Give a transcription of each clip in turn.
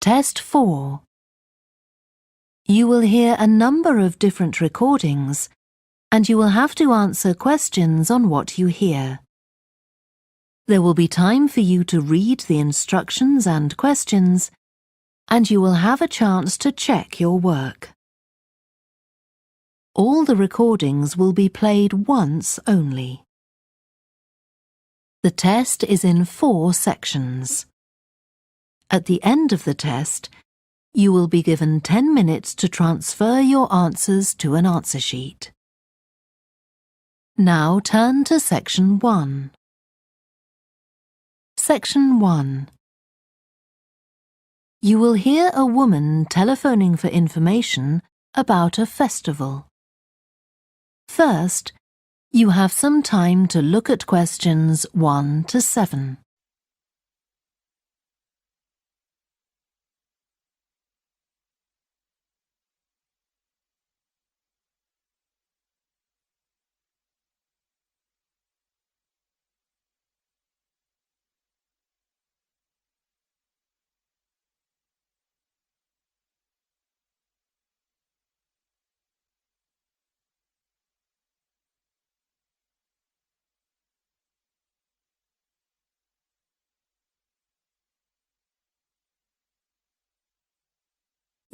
Test 4. You will hear a number of different recordings, and you will have to answer questions on what you hear. There will be time for you to read the instructions and questions, and you will have a chance to check your work. All the recordings will be played once only. The test is in 4 sections. At the end of the test, you will be given 10 minutes to transfer your answers to an answer sheet. Now turn to Section 1. Section 1. You will hear a woman telephoning for information about a festival. First, you have some time to look at questions 1 to 7.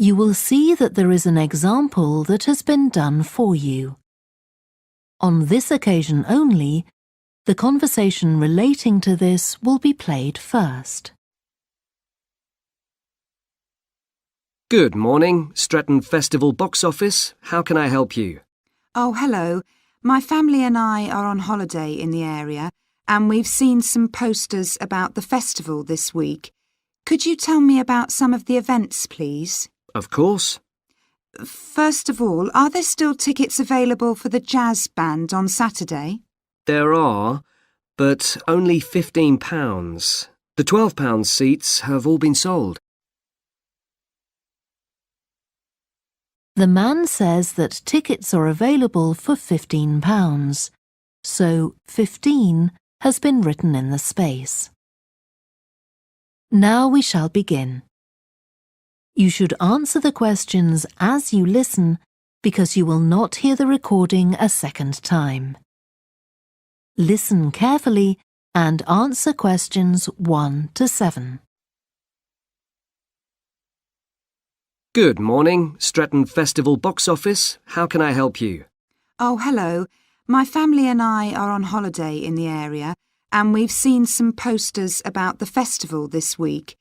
You will see that there is an example that has been done for you. On this occasion only, the conversation relating to this will be played first. Good morning, Stretton Festival box office. How can I help you? Oh, hello. My family and I are on holiday in the area, and we've seen some posters about the festival this week. Could you tell me about some of the events, please? Of course. First of all, are there still tickets available for the jazz band on Saturday? There are, but only £15. The £12 seats have all been sold. The man says that tickets are available for £15, so 15 has been written in the space. Now we shall begin. You should answer the questions as you listen because you will not hear the recording a second time. Listen carefully and answer questions 1 to 7. Good morning, Stretton Festival box office. How can I help you? Oh, hello. My family and I are on holiday in the area, and we've seen some posters about the festival this week.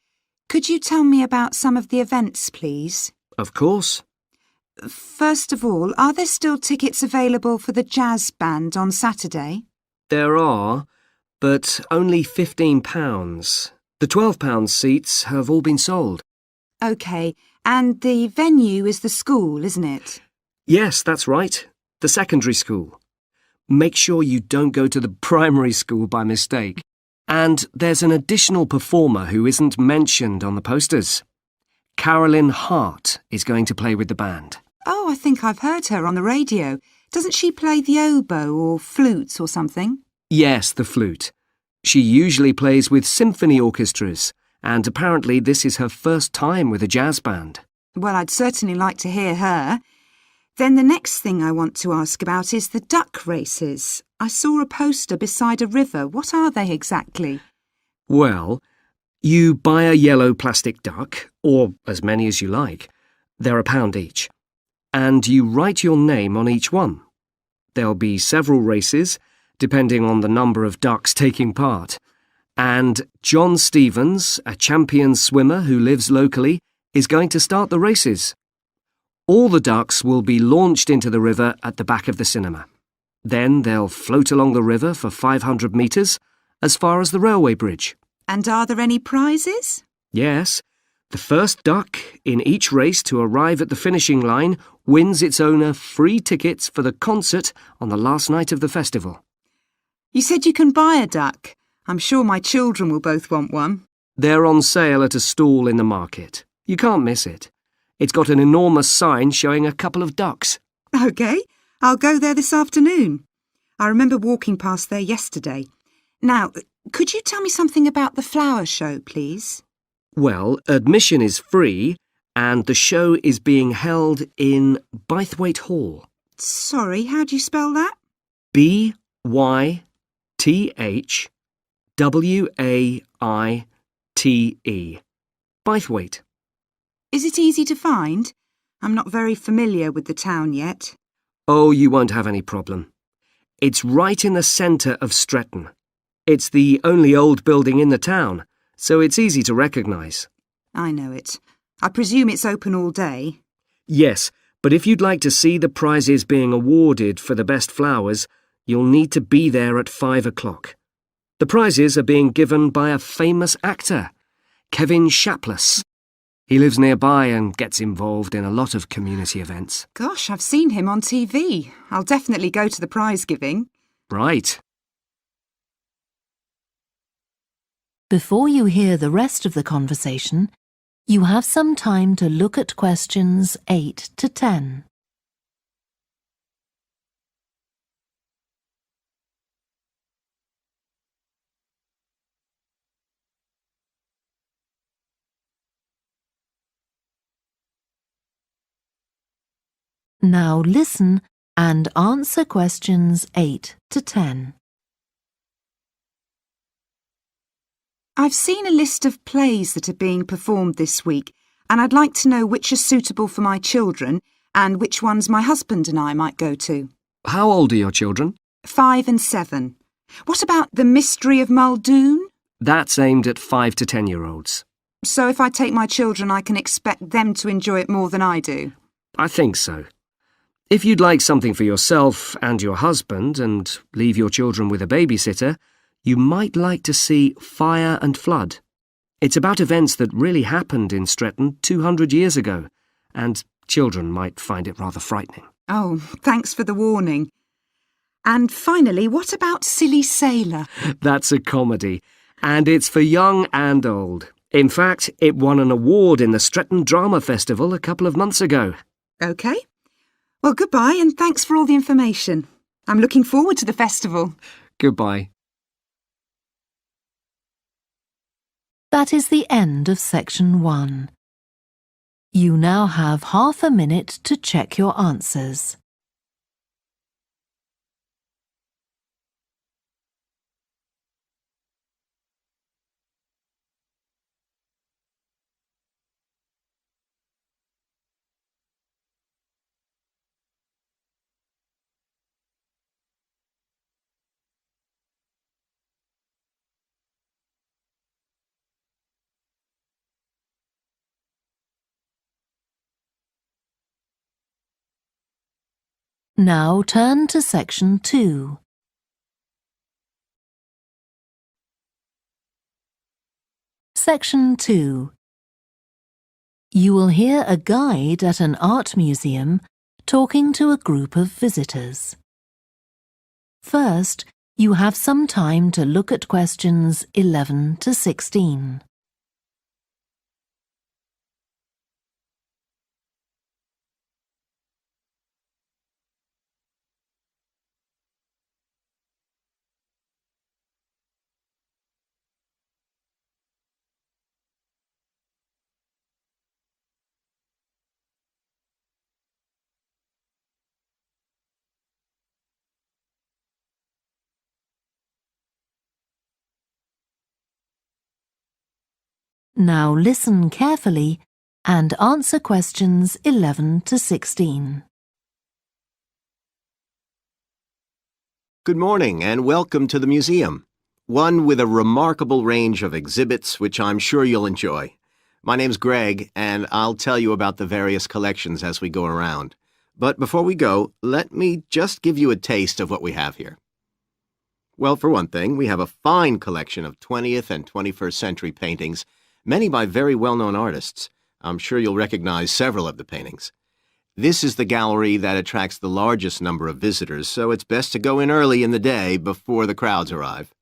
Could you tell me about some of the events, please? Of course. First of all, are there still tickets available for the jazz band on Saturday? There are, but only £15. The £12 seats have all been sold. OK, and the venue is the school, isn't it? Yes, that's right. The secondary school. Make sure you don't go to the primary school by mistake. And there's an additional performer who isn't mentioned on the posters. Carolyn Hart is going to play with the band. Oh, I think I've heard her on the radio. Doesn't she play the oboe or flute or something? Yes, the flute. She usually plays with symphony orchestras, and apparently this is her first time with a jazz band. Well, I'd certainly like to hear her. Then the next thing I want to ask about is the duck races. I saw a poster beside a river. What are they exactly? Well, you buy a yellow plastic duck, or as many as you like. They're £1 each. And you write your name on each one. There'll be several races, depending on the number of ducks taking part. And John Stevens, a champion swimmer who lives locally, is going to start the races. All the ducks will be launched into the river at the back of the cinema. Then they'll float along the river for 500 metres, as far as the railway bridge. And are there any prizes? Yes. The first duck in each race to arrive at the finishing line wins its owner free tickets for the concert on the last night of the festival. You said you can buy a duck. I'm sure my children will both want one. They're on sale at a stall in the market. You can't miss it. It's got an enormous sign showing a couple of ducks. OK, I'll go there this afternoon. I remember walking past there yesterday. Now, could you tell me something about the flower show, please? Well, admission is free and the show is being held in Bythwaite Hall. Sorry, how do you spell that? Bythwaite. Bythwaite. Is it easy to find? I'm not very familiar with the town yet. Oh, you won't have any problem. It's right in the centre of Stretton. It's the only old building in the town, so it's easy to recognise. I know it. I presume it's open all day. Yes, but if you'd like to see the prizes being awarded for the best flowers, you'll need to be there at 5 o'clock. The prizes are being given by a famous actor, Kevin Shapless. He lives nearby and gets involved in a lot of community events. Gosh, I've seen him on TV. I'll definitely go to the prize giving. Right. Before you hear the rest of the conversation, you have some time to look at questions 8 to 10. Now listen and answer questions 8 to 10. I've seen a list of plays that are being performed this week, and I'd like to know which are suitable for my children and which ones my husband and I might go to. How old are your children? 5 and 7. What about The Mystery of Muldoon? That's aimed at 5 to 10-year-olds. So if I take my children, I can expect them to enjoy it more than I do? I think so. If you'd like something for yourself and your husband and leave your children with a babysitter, you might like to see Fire and Flood. It's about events that really happened in Stretton 200 years ago, and children might find it rather frightening. Oh, thanks for the warning. And finally, what about Silly Sailor? That's a comedy, and it's for young and old. In fact, it won an award in the Stretton Drama Festival a couple of months ago. OK. Well, goodbye and thanks for all the information. I'm looking forward to the festival. Goodbye. That is the end of section 1. You now have half a minute to check your answers. Now turn to section 2. Section 2. You will hear a guide at an art museum talking to a group of visitors. First, you have some time to look at questions 11 to 16. Now listen carefully and answer questions 11 to 16. Good morning and welcome to the museum, one with a remarkable range of exhibits which I'm sure you'll enjoy. My name's Greg and I'll tell you about the various collections as we go around. But before we go, let me just give you a taste of what we have here. Well, for one thing, we have a fine collection of 20th and 21st century paintings, many by very well-known artists. I'm sure you'll recognize several of the paintings. This is the gallery that attracts the largest number of visitors, so it's best to go in early in the day before the crowds arrive.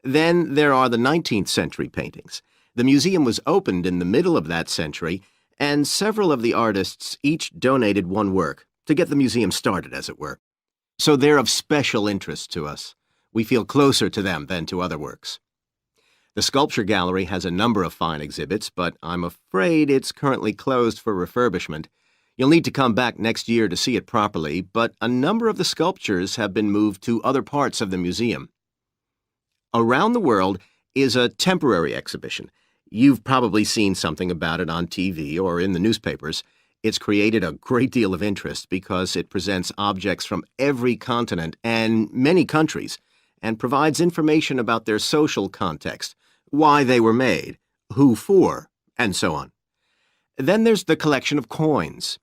Then there are the 19th century paintings. The museum was opened in the middle of that century, and several of the artists each donated one work to get the museum started, as it were. So they're of special interest to us. We feel closer to them than to other works. The sculpture gallery has a number of fine exhibits, but I'm afraid it's currently closed for refurbishment. You'll need to come back next year to see it properly, but a number of the sculptures have been moved to other parts of the museum. Around the World is a temporary exhibition. You've probably seen something about it on TV or in the newspapers. It's created a great deal of interest because it presents objects from every continent and many countries and provides information about their social context, why they were made, who for, and so on. Then there's the collection of coins.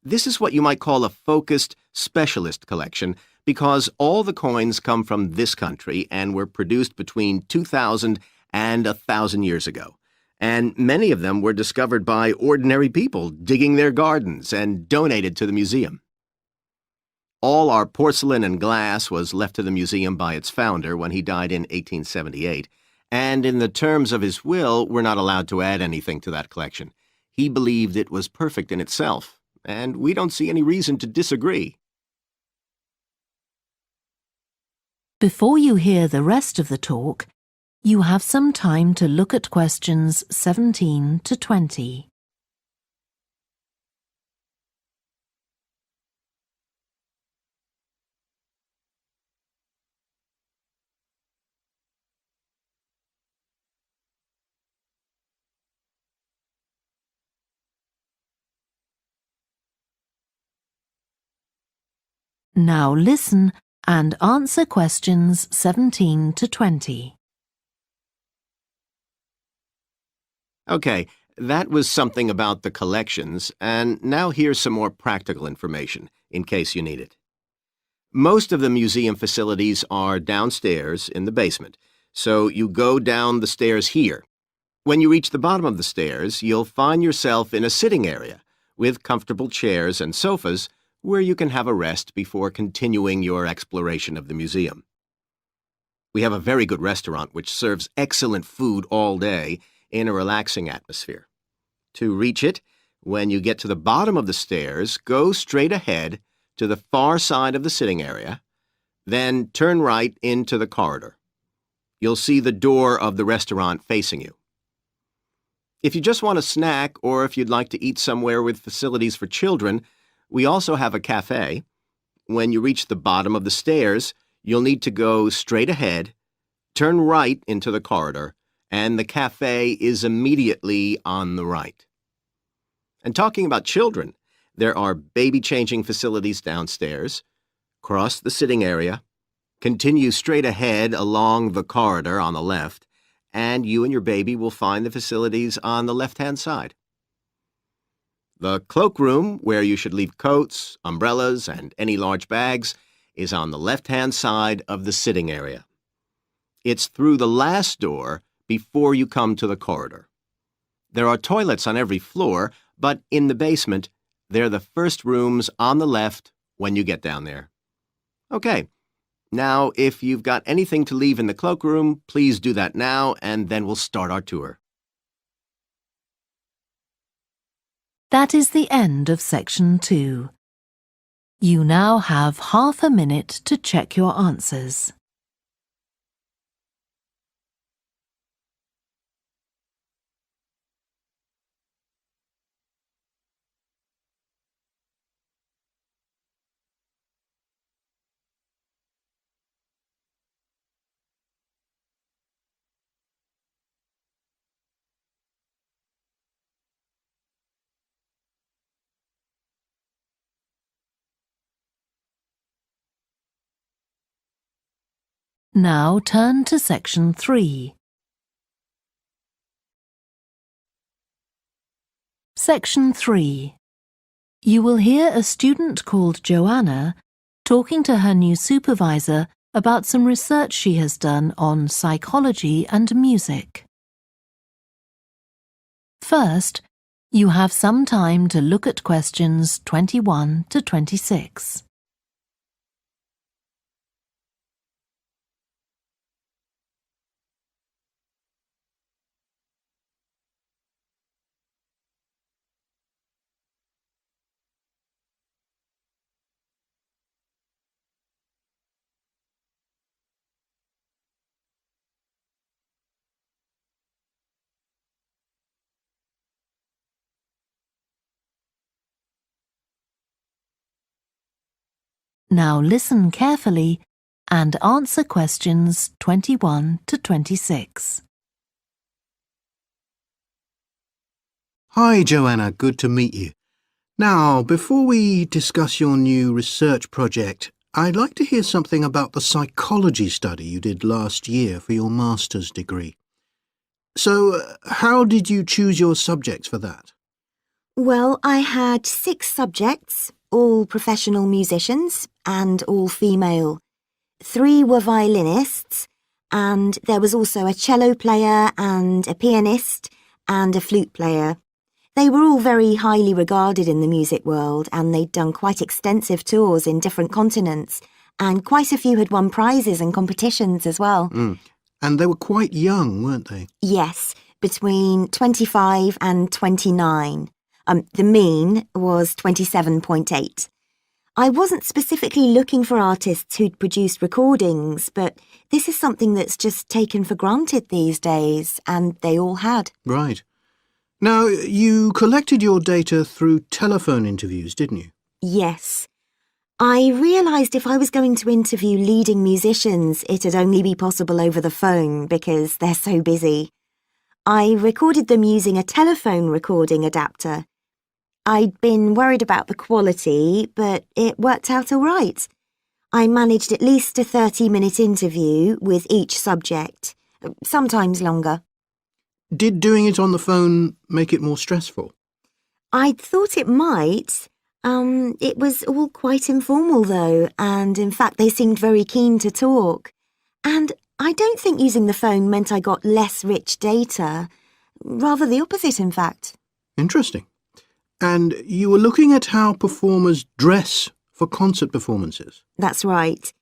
This is what you might call a focused specialist collection because all the coins come from this country and were produced between 2,000 and 1,000 years ago. And many of them were discovered by ordinary people digging their gardens and donated to the museum. All our porcelain and glass was left to the museum by its founder when he died in 1878, and in the terms of his will, we're not allowed to add anything to that collection. He believed it was perfect in itself, and we don't see any reason to disagree. Before you hear the rest of the talk, you have some time to look at questions 17 to 20. Now listen and answer questions 17 to 20. Okay, that was something about the collections, and now here's some more practical information, in case you need it. Most of the museum facilities are downstairs in the basement, so you go down the stairs here. When you reach the bottom of the stairs, you'll find yourself in a sitting area with comfortable chairs and sofas where you can have a rest before continuing your exploration of the museum. We have a very good restaurant which serves excellent food all day in a relaxing atmosphere. To reach it, when you get to the bottom of the stairs, go straight ahead to the far side of the sitting area, then turn right into the corridor. You'll see the door of the restaurant facing you. If you just want a snack or if you'd like to eat somewhere with facilities for children, we also have a cafe. When you reach the bottom of the stairs, you'll need to go straight ahead, turn right into the corridor, and the cafe is immediately on the right. And talking about children, there are baby-changing facilities downstairs. Cross the sitting area, continue straight ahead along the corridor on the left, and you and your baby will find the facilities on the left-hand side. The cloakroom, where you should leave coats, umbrellas, and any large bags, is on the left-hand side of the sitting area. It's through the last door before you come to the corridor. There are toilets on every floor, but in the basement, they're the first rooms on the left when you get down there. Okay, now if you've got anything to leave in the cloakroom, please do that now, and then we'll start our tour. That is the end of section 2. You now have half a minute to check your answers. Now turn to section 3. Section 3. You will hear a student called Joanna talking to her new supervisor about some research she has done on psychology and music. First, you have some time to look at questions 21 to 26. Now listen carefully and answer questions 21 to 26. Hi, Joanna. Good to meet you. Now, before we discuss your new research project, I'd like to hear something about the psychology study you did last year for your master's degree. So, how did you choose your subjects for that? Well, I had 6 subjects, all professional musicians and all female. 3 were violinists, and there was also a cello player and a pianist and a flute player. They were all very highly regarded in the music world, and they'd done quite extensive tours in different continents, and quite a few had won prizes and competitions as well. And they were quite young, weren't they? Yes, between 25 and 29. The mean was 27.8. I wasn't specifically looking for artists who'd produced recordings, but this is something that's just taken for granted these days, and they all had. Right. Now, you collected your data through telephone interviews, didn't you? Yes. I realised if I was going to interview leading musicians, it'd only be possible over the phone because they're so busy. I recorded them using a telephone recording adapter. I'd been worried about the quality, but it worked out all right. I managed at least a 30-minute interview with each subject, sometimes longer. Did doing it on the phone make it more stressful? I'd thought it might. It was all quite informal, though, and in fact they seemed very keen to talk. And I don't think using the phone meant I got less rich data. Rather the opposite, in fact. Interesting. And you were looking at how performers dress for concert performances? That's right.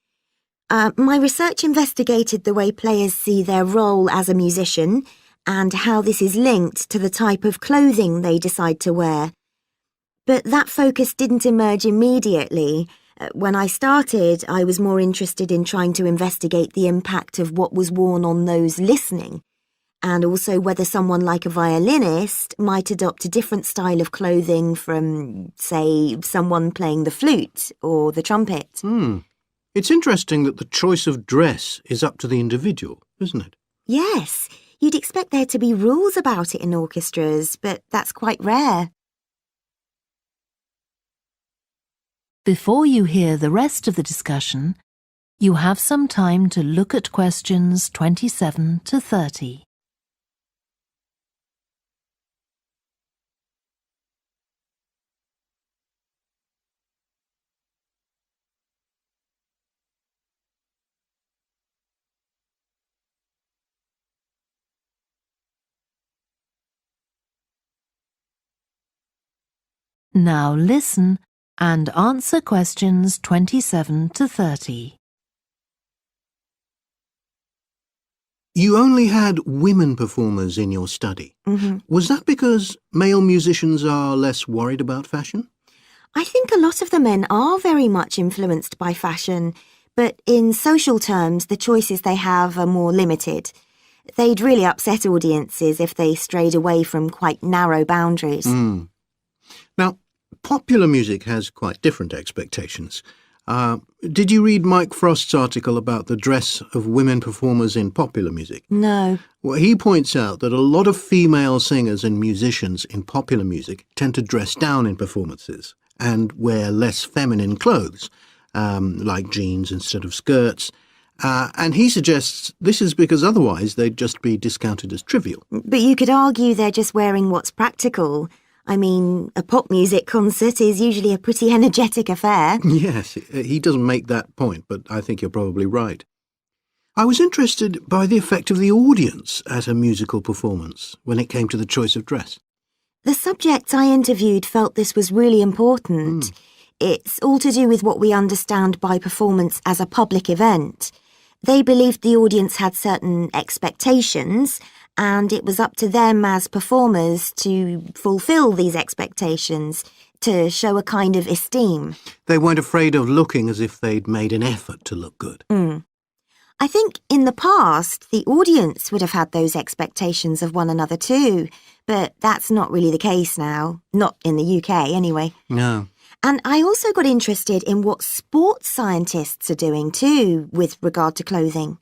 My research investigated the way players see their role as a musician and how this is linked to the type of clothing they decide to wear. But that focus didn't emerge immediately. When I started, I was more interested in trying to investigate the impact of what was worn on those listening, and also whether someone like a violinist might adopt a different style of clothing from, say, someone playing the flute or the trumpet. It's interesting that the choice of dress is up to the individual, isn't it? Yes, you'd expect there to be rules about it in orchestras, but that's quite rare. Before you hear the rest of the discussion, you have some time to look at questions 27 to 30. Now listen and answer questions 27 to 30. You only had women performers in your study. Was that because male musicians are less worried about fashion? I think a lot of the men are very much influenced by fashion, but in social terms, the choices they have are more limited. They'd really upset audiences if they strayed away from quite narrow boundaries. Now, popular music has quite different expectations. Did you read Mike Frost's article about the dress of women performers in popular music? No. Well, he points out that a lot of female singers and musicians in popular music tend to dress down in performances and wear less feminine clothes, like jeans instead of skirts. And he suggests this is because otherwise they'd just be discounted as trivial. But you could argue they're just wearing what's practical. I mean, a pop music concert is usually a pretty energetic affair. Yes, he doesn't make that point, but I think you're probably right. I was interested by the effect of the audience at a musical performance when it came to the choice of dress. The subjects I interviewed felt this was really important. It's all to do with what we understand by performance as a public event. They believed the audience had certain expectations, and it was up to them as performers to fulfil these expectations, to show a kind of esteem. They weren't afraid of looking as if they'd made an effort to look good. I think in the past, the audience would have had those expectations of one another too, but that's not really the case now. Not in the UK, anyway. No. And I also got interested in what sports scientists are doing too with regard to clothing.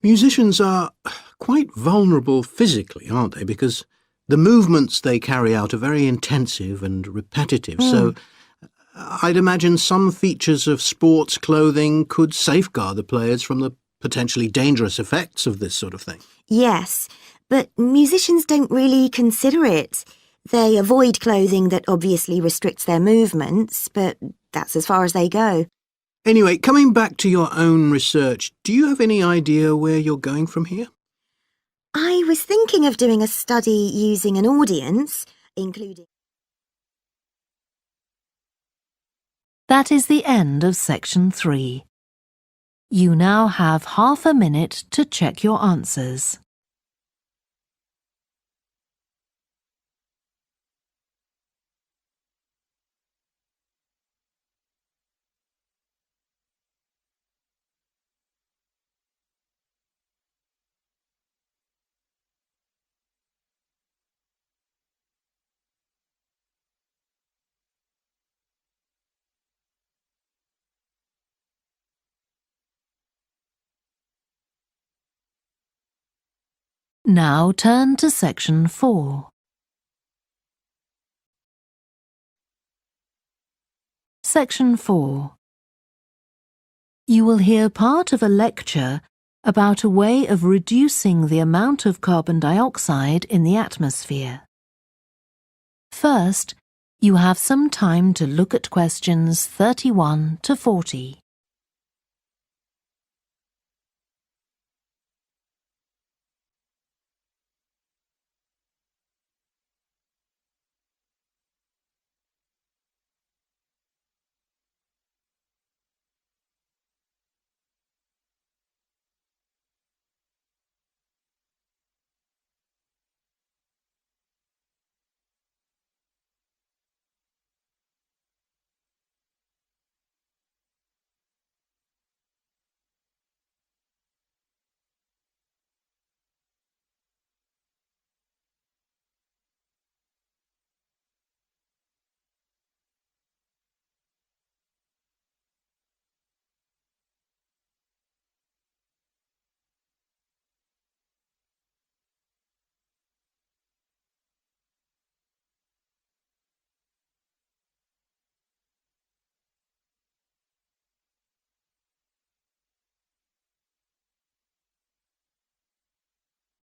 Musicians are quite vulnerable physically, aren't they? Because the movements they carry out are very intensive and repetitive. So I'd imagine some features of sports clothing could safeguard the players from the potentially dangerous effects of this sort of thing. Yes, but musicians don't really consider it. They avoid clothing that obviously restricts their movements, but that's as far as they go. Anyway, coming back to your own research, do you have any idea where you're going from here? I was thinking of doing a study using an audience, including... That is the end of section 3. You now have half a minute to check your answers. Now turn to section 4. Section 4. You will hear part of a lecture about a way of reducing the amount of carbon dioxide in the atmosphere. First, you have some time to look at questions 31 to 40.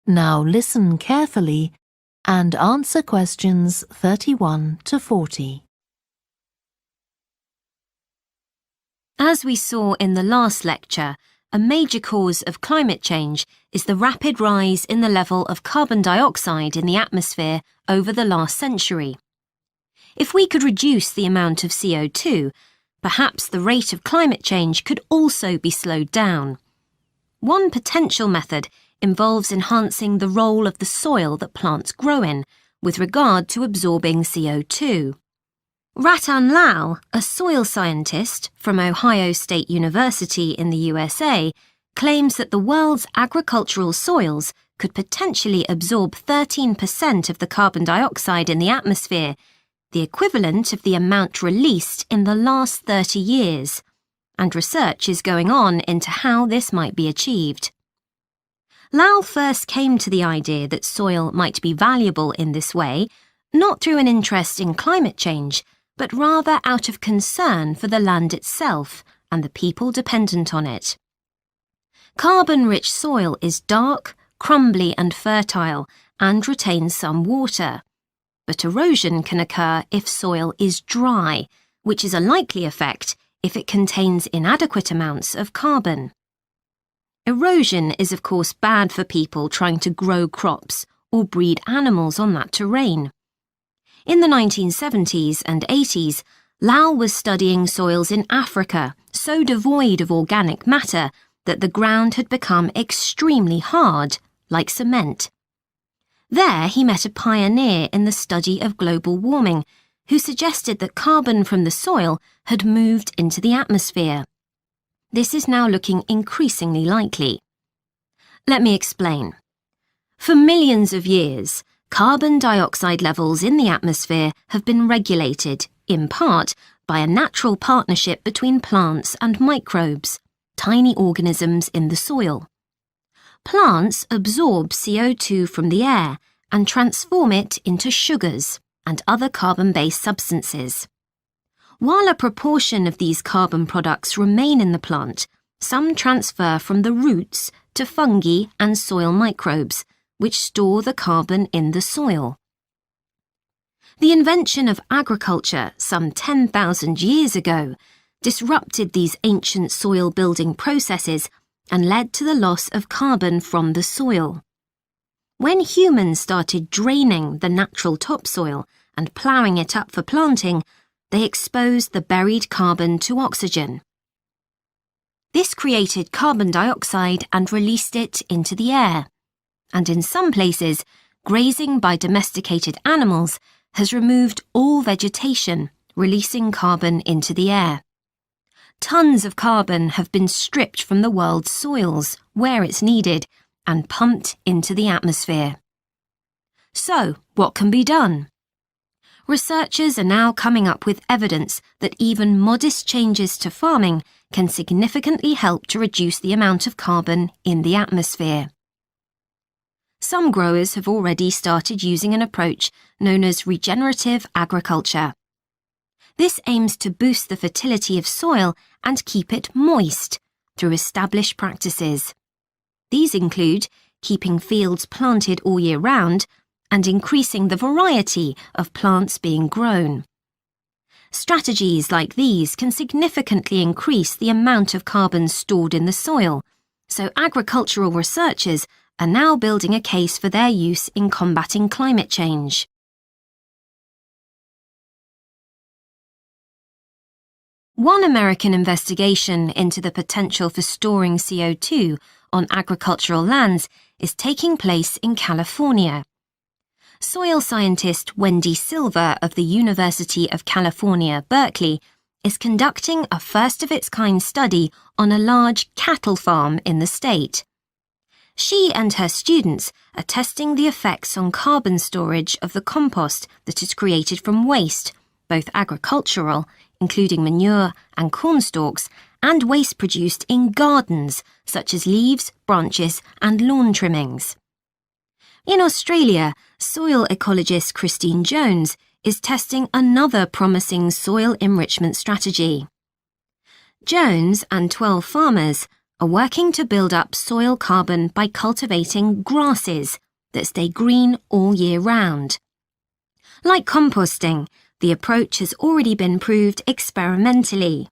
Now listen carefully and answer questions 31 to 40. As we saw in the last lecture, a major cause of climate change is the rapid rise in the level of carbon dioxide in the atmosphere over the last century. If we could reduce the amount of CO2, perhaps the rate of climate change could also be slowed down. One potential method involves enhancing the role of the soil that plants grow in with regard to absorbing CO2. Ratan Lal, a soil scientist from Ohio State University in the USA, claims that the world's agricultural soils could potentially absorb 13% of the carbon dioxide in the atmosphere, the equivalent of the amount released in the last 30 years, and research is going on into how this might be achieved. Lal first came to the idea that soil might be valuable in this way, not through an interest in climate change, but rather out of concern for the land itself and the people dependent on it. Carbon-rich soil is dark, crumbly and fertile and retains some water. But erosion can occur if soil is dry, which is a likely effect if it contains inadequate amounts of carbon. Erosion is of course bad for people trying to grow crops or breed animals on that terrain. In the 1970s and 80s, Lal was studying soils in Africa so devoid of organic matter that the ground had become extremely hard, like cement. There he met a pioneer in the study of global warming who suggested that carbon from the soil had moved into the atmosphere. This is now looking increasingly likely. Let me explain. For millions of years, carbon dioxide levels in the atmosphere have been regulated in part, by a natural partnership between plants and microbes, tiny organisms in the soil. Plants absorb CO2 from the air and transform it into sugars and other carbon-based substances. While a proportion of these carbon products remain in the plant, some transfer from the roots to fungi and soil microbes, which store the carbon in the soil. The invention of agriculture some 10,000 years ago disrupted these ancient soil-building processes and led to the loss of carbon from the soil. When humans started draining the natural topsoil and ploughing it up for planting, they exposed the buried carbon to oxygen. This created carbon dioxide and released it into the air. And in some places, grazing by domesticated animals has removed all vegetation, releasing carbon into the air. Tons of carbon have been stripped from the world's soils, where it's needed, and pumped into the atmosphere. So, what can be done? Researchers are now coming up with evidence that even modest changes to farming can significantly help to reduce the amount of carbon in the atmosphere. Some growers have already started using an approach known as regenerative agriculture. This aims to boost the fertility of soil and keep it moist through established practices. These include keeping fields planted all year round and increasing the variety of plants being grown. Strategies like these can significantly increase the amount of carbon stored in the soil, so agricultural researchers are now building a case for their use in combating climate change. One American investigation into the potential for storing CO2 on agricultural lands is taking place in California. Soil scientist Wendy Silver of the University of California, Berkeley, is conducting a first-of-its-kind study on a large cattle farm in the state. She and her students are testing the effects on carbon storage of the compost that is created from waste, both agricultural, including manure and corn stalks, and waste produced in gardens, such as leaves, branches, and lawn trimmings. In Australia, soil ecologist Christine Jones is testing another promising soil enrichment strategy. Jones and 12 farmers are working to build up soil carbon by cultivating grasses that stay green all year round. Like composting, the approach has already been proved experimentally.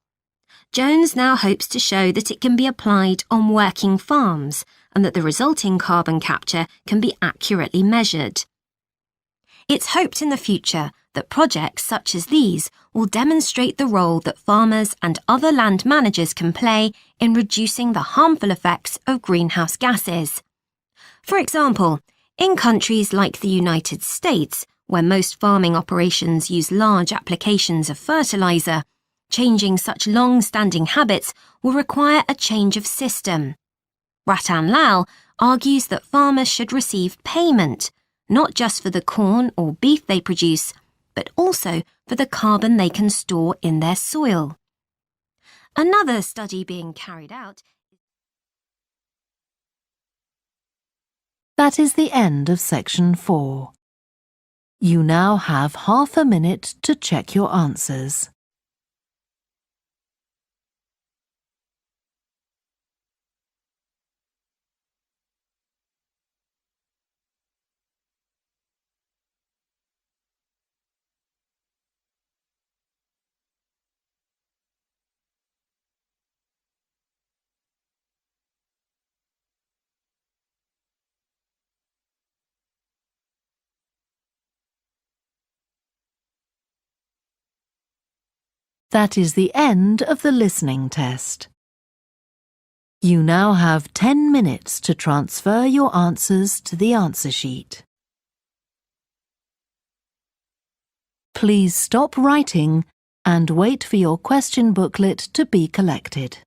Jones now hopes to show that it can be applied on working farms and that the resulting carbon capture can be accurately measured. It's hoped in the future that projects such as these will demonstrate the role that farmers and other land managers can play in reducing the harmful effects of greenhouse gases. For example, in countries like the United States, where most farming operations use large applications of fertilizer, changing such long-standing habits will require a change of system. Ratan Lal argues that farmers should receive payment, not just for the corn or beef they produce, but also for the carbon they can store in their soil. Another study being carried out. That is the end of section 4. You now have half a minute to check your answers. That is the end of the listening test. You now have 10 minutes to transfer your answers to the answer sheet. Please stop writing and wait for your question booklet to be collected.